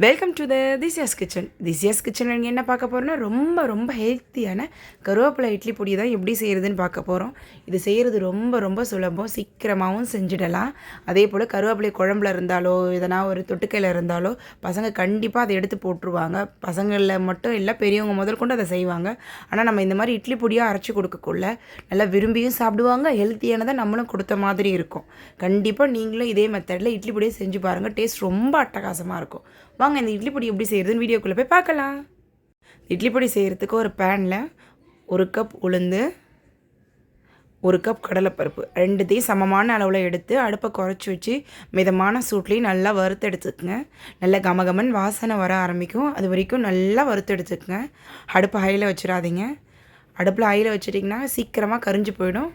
Welcome to the திசியாஸ் kitchen. திசியாஸ் kitchen நீங்கள் என்ன பார்க்க போகிறோன்னா ரொம்ப ஹெல்த்தியான கருவேப்பிலை இட்லி பொடி தான் எப்படி செய்கிறதுன்னு பார்க்க போகிறோம். இது செய்கிறது ரொம்ப சுலபம், சீக்கிரமாகவும் செஞ்சிடலாம். அதே போல் கருவேப்பிலை குழம்புல இருந்தாலோ எதனா ஒரு தொட்டுக்கையில் இருந்தாலோ பசங்க கண்டிப்பாக அதை எடுத்து போட்டுருவாங்க. பசங்களில் மட்டும் இல்லை, பெரியவங்க முதல் கொண்டு அதை செய்வாங்க. ஆனால் நம்ம இந்த மாதிரி இட்லி பொடியாக அரைச்சி கொடுக்கக்குள்ள நல்லா விரும்பியும் சாப்பிடுவாங்க, ஹெல்த்தியானதை நம்மளும் கொடுத்த மாதிரி இருக்கும். கண்டிப்பாக நீங்களும் இதே மெத்தடில் இட்லி பொடியை செஞ்சு பாருங்கள், டேஸ்ட் ரொம்ப அட்டகாசமாக இருக்கும். வாங்க இந்த இட்லி பொடி எப்படி செய்கிறதுன்னு வீடியோக்குள்ளே போய் பார்க்கலாம். இட்லி பொடி செய்கிறதுக்கு ஒரு பேனில் 1 கப் உளுந்து, 1 கப் கடலைப்பருப்பு ரெண்டுத்தையும் சமமான அளவில் எடுத்து அடுப்பை குறைச்சி வச்சு மிதமான சூட்லேயும் நல்லா வறுத்து எடுத்துக்கங்க. நல்லா கமகமன் வாசனை வர ஆரம்பிக்கும், அது வரைக்கும் நல்லா வறுத்து எடுத்துக்கங்க. அடுப்பை ஹையில் வச்சிடாதீங்க. அடுப்பில் ஹையில் வச்சிட்டிங்கன்னா சீக்கிரமாக கரிஞ்சு போயிடும்,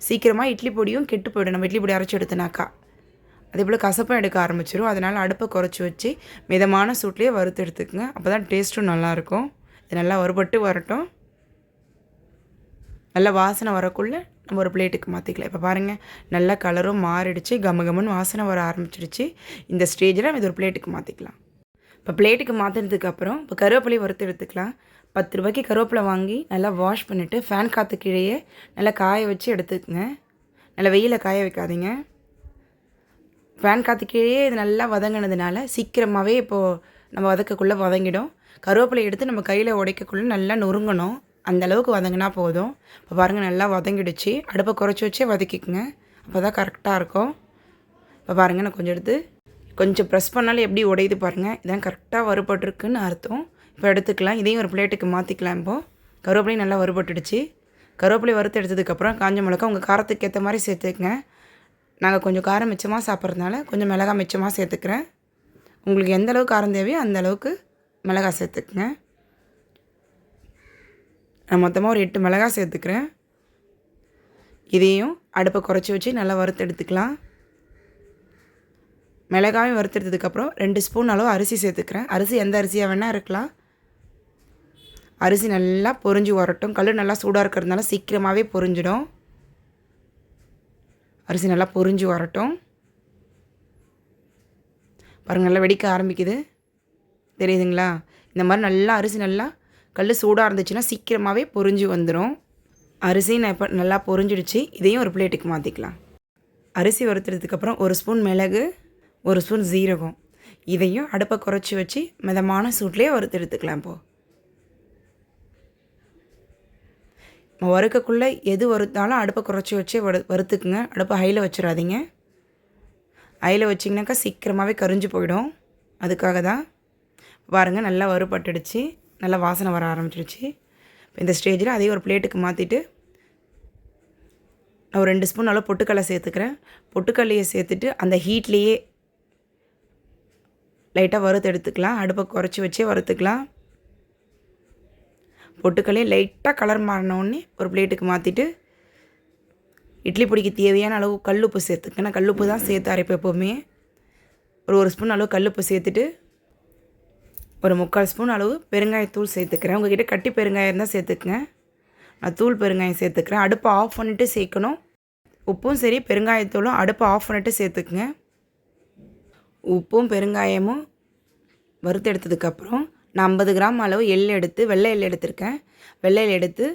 சீக்கிரமாக இட்லி பொடியும் கெட்டு போயிடும். நம்ம இட்லி பொடி அரைச்சி எடுத்துனாக்கா அதே போல் கசப்பும் எடுக்க ஆரம்பிச்சிடும். அதனால் அடுப்பை குறைச்சி வச்சு மிதமான சூட்லேயே வறுத்து எடுத்துக்கங்க. அப்போ தான் டேஸ்ட்டும் நல்லாயிருக்கும். இது நல்லா வறுபட்டு வரட்டும். நல்லா வாசனை வரக்குள்ளே நம்ம ஒரு பிளேட்டுக்கு மாற்றிக்கலாம். இப்போ பாருங்கள், நல்லா கலரும் மாறிடுச்சு, கமகமன்னு வாசனை வர ஆரம்பிச்சிடுச்சு. இந்த ஸ்டேஜில் இது ஒரு பிளேட்டுக்கு மாற்றிக்கலாம். இப்போ பிளேட்டுக்கு மாற்றினதுக்கப்புறம் இப்போ கருவேப்பிலையை வறுத்து எடுத்துக்கலாம். 10 ரூபாய்க்கு கருவேப்பிலை வாங்கி நல்லா வாஷ் பண்ணிவிட்டு ஃபேன் காற்று கீழேயே நல்லா காய வச்சு எடுத்துக்கங்க. நல்லா வெயிலில் காய வைக்காதீங்க. ஃபேன் காற்று கீழே இது நல்லா வதங்கினதுனால சீக்கிரமாகவே இப்போது நம்ம வதக்கக்குள்ளே வதங்கிடும். கருவேப்பிலை எடுத்து நம்ம கையில் உடைக்கக்குள்ளே நல்லா நொறுங்கணும், அந்தளவுக்கு வதங்கினா போதும். இப்போ பாருங்கள், நல்லா வதங்கிடுச்சு. அடுப்பை குறைச்சி வச்சே வதக்கிக்குங்க, அப்போ தான் கரெக்டாக இருக்கும். இப்போ பாருங்கள், நான் கொஞ்சம் எடுத்து கொஞ்சம் ப்ரெஸ் பண்ணாலும் எப்படி உடையுது பாருங்கள், இதான் கரெக்டாக வறுபட்டுருக்குன்னு அர்த்தம். இப்போ எடுத்துக்கலாம். இதையும் ஒரு பிளேட்டுக்கு மாற்றிக்கலாம். இப்போது கருவேப்பிலையும் நல்லா வறுபட்டுடுச்சு. கருவேப்பிலை வறுத்து எடுத்ததுக்கப்புறம் காஞ்ச மிளகா உங்கள் காரத்துக்கு ஏற்ற மாதிரி சேர்த்துக்குங்க. நாங்கள் கொஞ்சம் காரம் மிச்சமாக சாப்பிட்றதுனால கொஞ்சம் மிளகாய் மிச்சமாக சேர்த்துக்கிறேன். உங்களுக்கு எந்த அளவுக்கு காரம் தேவையோ அந்த அளவுக்கு மிளகாய் சேர்த்துக்குங்க. நான் மொத்தமாக ஒரு 8 மிளகாய் சேர்த்துக்கிறேன். இதையும் அடுப்பை குறைச்சி வச்சு நல்லா வறுத்து எடுத்துக்கலாம். மிளகாயும் வறுத்தெடுத்ததுக்கப்புறம் 2 ஸ்பூன் அளவு அரிசி சேர்த்துக்கிறேன். அரிசி எந்த அரிசியாக வேணால் இருக்கலாம். அரிசி நல்லா பொரிஞ்சு வரட்டும். கல் நல்லா சூடாக இருக்கிறதுனால சீக்கிரமாகவே பொரிஞ்சிடும். அரிசி நல்லா பொரிஞ்சு வரட்டும். பாருங்கள், நல்லா வெடிக்க ஆரம்பிக்குது, தெரியுதுங்களா? இந்த மாதிரி நல்லா அரிசி நல்லா கல் சூடாக இருந்துச்சுன்னா சீக்கிரமாகவே பொரிஞ்சு வந்துடும். அரிசி நான் இப்போ நல்லா பொரிஞ்சிடுச்சு. இதையும் ஒரு பிளேட்டுக்கு மாற்றிக்கலாம். அரிசி வறுத்துறதுக்கப்புறம் 1 ஸ்பூன் மிளகு, 1 ஸ்பூன் ஜீரகம், இதையும் அடுப்பை குறைச்சி வச்சு மிதமான சூட்லேயே வறுத்து எடுத்துக்கலாம். இப்போது வறுக்கக்குள்ளே எது வறுத்தாலும் அடுப்பை குறைச்சி வச்சே வறுத்துக்குங்க. அடுப்பை ஹையில் வச்சிடாதீங்க. ஹையில் வச்சிங்கனாக்கா சீக்கிரமாகவே கரிஞ்சு போயிடும். அதுக்காக தான். பாருங்கள், நல்லா வறுபட்டுடுச்சு, நல்லா வாசனை வர ஆரம்பிச்சிடுச்சு. இப்போ இந்த ஸ்டேஜில் அதையும் ஒரு பிளேட்டுக்கு மாற்றிட்டு நான் ஒரு 2 ஸ்பூன் அளவு பொட்டுக்கடலை சேர்த்துக்கிறேன். பொட்டுக்கடலையை சேர்த்துட்டு அந்த ஹீட்லேயே லைட்டாக வறுத்து எடுத்துக்கலாம். அடுப்பை குறைச்சி வச்சே வறுத்துக்கலாம். பொட்டுக்கல்லையே லைட்டாக கலர் மாறினோடனே ஒரு பிளேட்டுக்கு மாற்றிட்டு இட்லி பொடிக்கு தேவையான அளவு கல்லுப்பு சேர்த்துக்கேன். நான் கல்லுப்பு தான் சேர்த்து அரைப்பேன் எப்போவுமே. ஒரு ஸ்பூன் அளவு கல்லுப்பு சேர்த்துட்டு ஒரு 3/4 ஸ்பூன் அளவு பெருங்காயத்தூள் சேர்த்துக்கிறேன். உங்கள்கிட்ட கட்டி பெருங்காயம் இருந்தால் சேர்த்துக்குங்க. நான் தூள் பெருங்காயம் சேர்த்துக்கிறேன். அடுப்பை ஆஃப் பண்ணிவிட்டு சேர்க்கணும். உப்பும் சரி பெருங்காயத்தூளும் அடுப்பை ஆஃப் பண்ணிவிட்டு சேர்த்துக்குங்க. உப்பும் பெருங்காயமும் வறுத்து எடுத்ததுக்கப்புறம் நான் 50 கிராம் அளவு வெள்ளை எள் எடுத்திருக்கேன். வெள்ளை எள் எடுத்து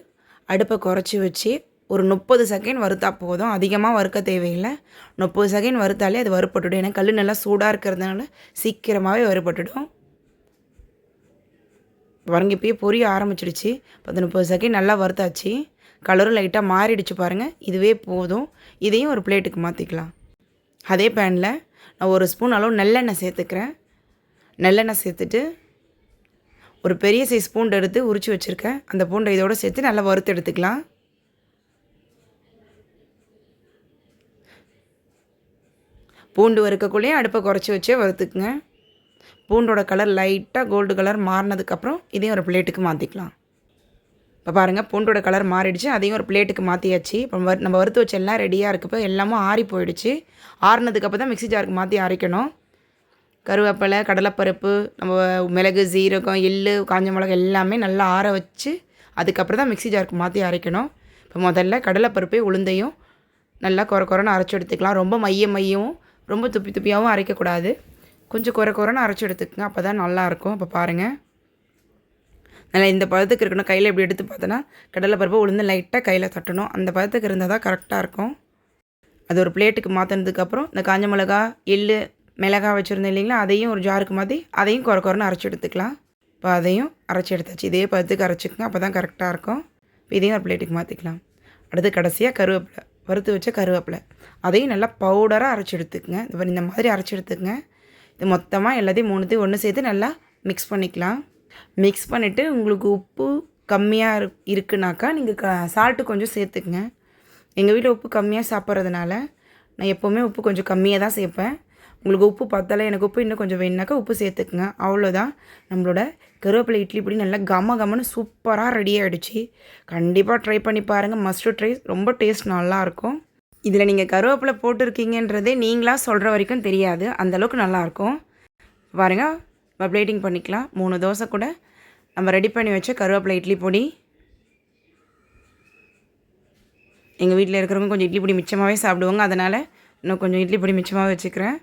அடுப்பை குறைச்சி வச்சு ஒரு 30 செகண்ட் வறுத்தா போதும். அதிகமாக வறுக்க தேவையில்லை. 30 செகண்ட் வறுத்தாலே அது வறுபட்டுடும். ஏன்னா கல் நல்லா சூடாக இருக்கிறதுனால சீக்கிரமாகவே வறுபட்டுடும். வரங்க இப்போயே பொரிய ஆரம்பிச்சிடுச்சு. 30 செகண்ட் நல்லா வறுத்தாச்சு. கலரும் லைட்டாக மாறிடுச்சு பாருங்கள். இதுவே போதும். இதையும் ஒரு பிளேட்டுக்கு மாற்றிக்கலாம். அதே பேனில் நான் 1 ஸ்பூன் அளவு நல்லெண்ணெய் சேர்த்துக்கிறேன். நல்லெண்ணெய் சேர்த்துட்டு ஒரு பெரிய சைஸ் பூண்டு எடுத்து உரித்து வச்சுருக்கேன். அந்த பூண்டை இதோடு சேர்த்து நல்லா வறுத்து எடுத்துக்கலாம். பூண்டு வறுக்கக்குள்ளேயே அடுப்பை குறைச்சி வச்சே வறுத்துக்குங்க. பூண்டோட கலர் லைட்டாக கோல்டு கலர் மாறினதுக்கப்புறம் இதையும் ஒரு பிளேட்டுக்கு மாற்றிக்கலாம். இப்போ பாருங்கள், பூண்டோட கலர் மாறிடுச்சு. அதையும் ஒரு பிளேட்டுக்கு மாற்றியாச்சு. இப்போ நம்ம வறுத்து வச்சு எல்லாம் ரெடியாக இருக்கப்போ எல்லாமும் ஆறி போயிடுச்சு. ஆறினதுக்கப்புறம் தான் மிக்ஸி ஜாருக்கு மாற்றி அரைக்கணும். கருவேப்பிலை, கடலைப்பருப்பு, நம்ம மிளகு, ஜீரகம், எள்ளு, காஞ்ச மிளகா எல்லாமே நல்லா ஆற வச்சு அதுக்கப்புறம் தான் மிக்ஸி ஜாருக்கு மாற்றி அரைக்கணும். இப்போ முதல்ல கடலைப்பருப்பையும் உளுந்தையும் நல்லா குறைன்னு அரைச்சி எடுத்துக்கலாம். ரொம்ப மையவும் ரொம்ப துப்பியாகவும் அரைக்கக்கூடாது. கொஞ்சம் குறைன்னு அரைச்சி எடுத்துக்கங்க. அப்போ தான் நல்லாயிருக்கும். இப்போ பாருங்கள், நல்லா இந்த பதத்துக்கு இருக்கணும். கையில் எப்படி எடுத்து பார்த்தோன்னா கடலைப்பருப்பு உளுந்து லைட்டாக கையில் தட்டணும். அந்த பதத்துக்கு இருந்தால் தான் கரெக்டாக இருக்கும். அது ஒரு பிளேட்டுக்கு மாற்றினதுக்கப்புறம் இந்த காஞ்ச மிளகா, எள்ளு, மிளகா வச்சுருந்தேன் இல்லைங்களா, அதையும் ஒரு ஜாருக்கு மாற்றி அதையும் குறைன்னு அரைச்சி எடுத்துக்கலாம். இப்போ அதையும் அரைச்சி எடுத்தாச்சு. இதே பதத்துக்கு அரைச்சிக்கங்க. அப்போ தான் கரெக்டாக இருக்கும். இப்போ இதையும் ஒரு பிளேட்டுக்கு மாற்றிக்கலாம். அடுத்து கடைசியாக கருவேப்பிலை, வறுத்து வச்ச கருவேப்பிலை, அதையும் நல்லா பவுடராக அரைச்சி எடுத்துக்கங்க. இந்த மாதிரி அரைச்சி எடுத்துக்கங்க. இது மொத்தமாக எல்லாத்தையும் மூணுத்தையும் ஒன்று சேர்த்து நல்லா மிக்ஸ் பண்ணிக்கலாம். மிக்ஸ் பண்ணிவிட்டு உங்களுக்கு உப்பு கம்மியாக இருக்குனாக்கா நீங்கள் சால்ட்டு கொஞ்சம் சேர்த்துக்குங்க. எங்கள் வீட்டில் உப்பு கம்மியாக சாப்பிட்றதுனால நான் எப்போவுமே உப்பு கொஞ்சம் கம்மியாக தான் சேர்ப்பேன். உங்களுக்கு உப்பு பார்த்தாலே எனக்கு உப்பு இன்னும் கொஞ்சம் வேணுனாக்கா உப்பு சேர்த்துக்குங்க. அவ்வளோதான், நம்மளோட கருவேப்பிலை இட்லி பொடி நல்லா கமன்னு சூப்பராக ரெடி ஆகிடுச்சு. கண்டிப்பாக ட்ரை பண்ணி பாருங்கள். Must try. ரொம்ப டேஸ்ட் நல்லாயிருக்கும். இதில் நீங்கள் கருவேப்பிலை போட்டிருக்கீங்கன்றதே நீங்களாக சொல்கிற வரைக்கும் தெரியாது. அந்தளவுக்கு நல்லாயிருக்கும். பாருங்கள், பிளேட்டிங் பண்ணிக்கலாம். 3 தோசை கூட நம்ம ரெடி பண்ணி வச்ச கருவேப்பிலை இட்லி பொடி. எங்கள் வீட்டில் இருக்கிறவங்க கொஞ்சம் இட்லி பொடி மிச்சமாகவே சாப்பிடுவாங்க. அதனால் இன்னும் கொஞ்சம் இட்லி பொடி மிச்சமாக வச்சுக்கிறேன்.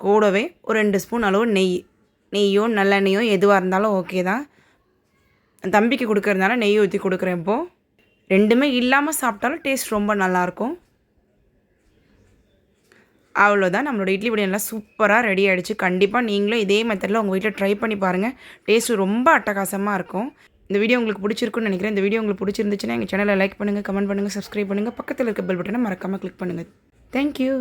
கூடவே ஒரு 2 ஸ்பூன் அளவு நெய்யோ நல்லெண்ணெய்யோ எதுவாக இருந்தாலும் ஓகே தான். தம்பிக்கு கொடுக்கறதுனால நெய் ஊற்றி கொடுக்குறேன். இப்போது ரெண்டுமே இல்லாமல் சாப்பிட்டாலும் டேஸ்ட் ரொம்ப நல்லாயிருக்கும். அவ்வளோதான், நம்மளோட இட்லி பொடி நல்லா சூப்பராக ரெடி ஆகிடுச்சு. கண்டிப்பாக நீங்களும் இதே மெத்தடில் உங்கள் வீட்டில் ட்ரை பண்ணி பாருங்கள். டேஸ்ட்டு ரொம்ப அட்டகாசமாக இருக்கும். இந்த வீடியோ உங்களுக்கு பிடிச்சிருக்குன்னு நினைக்கிறேன். இந்த வீடியோ உங்களுக்கு பிடிச்சிருந்துச்சுன்னா எங்கள் சேனலை லைக் பண்ணுங்கள், கமெண்ட் பண்ணுங்கள், சப்ஸ்கிரைப் பண்ணுங்கள். பக்கத்தில் இருக்க பெல் பட்டனை மறக்காமல் கிளிக் பண்ணுங்கள். தேங்க்யூ.